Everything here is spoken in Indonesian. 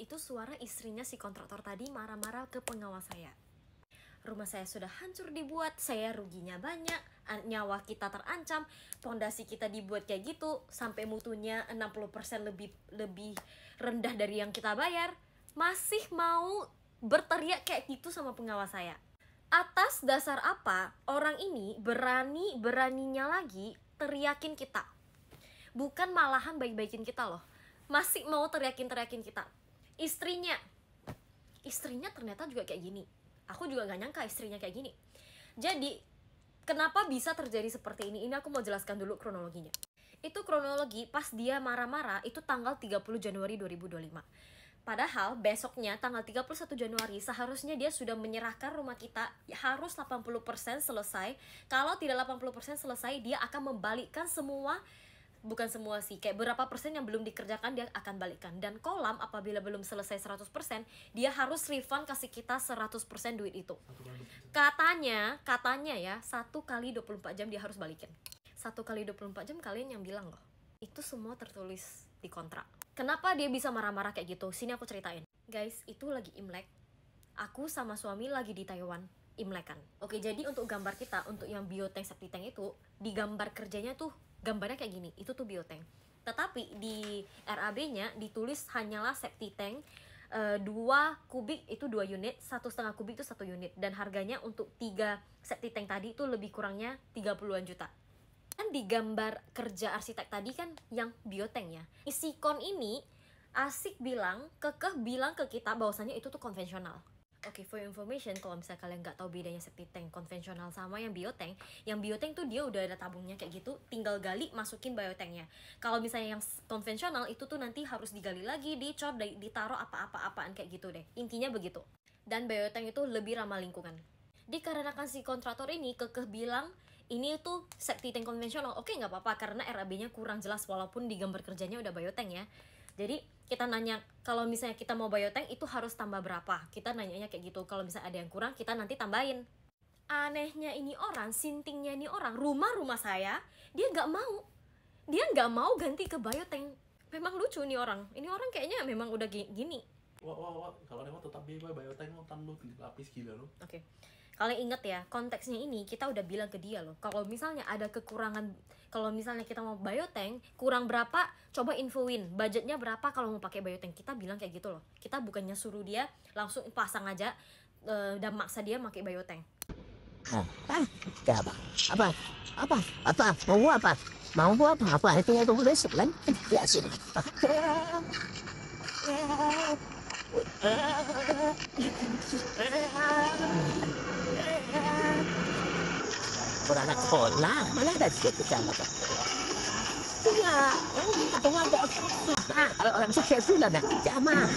Itu suara istrinya si kontraktor tadi marah-marah ke pengawas saya. Rumah saya sudah hancur dibuat, saya ruginya banyak, nyawa kita terancam, fondasi kita dibuat kayak gitu, sampai mutunya 60% lebih rendah dari yang kita bayar. Masih mau berteriak kayak gitu sama pengawas saya. Atas dasar apa orang ini beraninya lagi teriakin kita? Bukan malahan baik-baikin kita loh. Masih mau teriakin kita. Istrinya ternyata juga kayak gini. Aku juga gak nyangka istrinya kayak gini. Jadi, kenapa bisa terjadi seperti ini? Ini aku mau jelaskan dulu kronologinya. Itu kronologi pas dia marah-marah, itu tanggal 30 Januari 2025. Padahal besoknya tanggal 31 Januari seharusnya dia sudah menyerahkan rumah kita, harus 80% selesai. Kalau tidak 80% selesai, dia akan membalikkan semua. Bukan semua sih, kayak berapa persen yang belum dikerjakan dia akan balikkan. Dan kolam apabila belum selesai 100%, dia harus refund kasih kita 100% duit itu. Katanya ya, 1 kali 24 jam dia harus balikin. 1 kali 24 jam kalian yang bilang loh. Itu semua tertulis di kontrak. Kenapa dia bisa marah-marah kayak gitu? Sini aku ceritain. Guys, itu lagi Imlek. Aku sama suami lagi di Taiwan. Imlekan. Oke, jadi untuk gambar kita, untuk yang biotank septic tank itu, di gambar kerjanya tuh gambarnya kayak gini, itu tuh biotank. Tetapi di RAB-nya ditulis hanyalah septic tank 2 kubik itu 2 unit, 1,5 kubik itu 1 unit. Dan harganya untuk 3 septic tank tadi itu lebih kurangnya 30-an juta. Kan di gambar kerja arsitek tadi kan yang biotank ya. Sikon ini asik kekeh bilang ke kita bahwasannya itu tuh konvensional. Oke, for your information, kalau misalnya kalian nggak tahu bedanya septic tank konvensional sama yang biotank tuh dia udah ada tabungnya kayak gitu, tinggal gali, masukin biotanknya. Kalau misalnya yang konvensional itu tuh nanti harus digali lagi, dicor, ditaruh apa-apaan kayak gitu deh. Intinya begitu. Dan biotank itu lebih ramah lingkungan. Dikarenakan si kontraktor ini kekeh bilang ini tuh septic tank konvensional, oke nggak apa-apa karena RAB-nya kurang jelas walaupun di gambar kerjanya udah biotank ya. Jadi kita nanya, kalau misalnya kita mau biotank itu harus tambah berapa? Kita nanyanya kayak gitu. Kalau misalnya ada yang kurang, kita nanti tambahin. Anehnya ini orang, sintingnya ini orang, rumah saya, dia nggak mau. Dia nggak mau ganti ke biotank. Memang lucu nih orang. Ini orang kayaknya memang udah gini. Wah, kalau nengok tetap biotank lo tan lu lapis gila lo. Oke. Kalian inget ya, konteksnya ini kita udah bilang ke dia loh, kalau misalnya ada kekurangan, kalau misalnya kita mau biotank kurang berapa, coba infoin budgetnya berapa kalau mau pakai biotank. Kita bilang kayak gitu loh. Kita bukannya suruh dia langsung pasang aja dan maksa dia pakai biotank. Apa itu yang tulis kan? Ya sih. Orang anak sekolah mana ada di kecamatan. Iya, kalau orang sukses dulu lah, jamaah.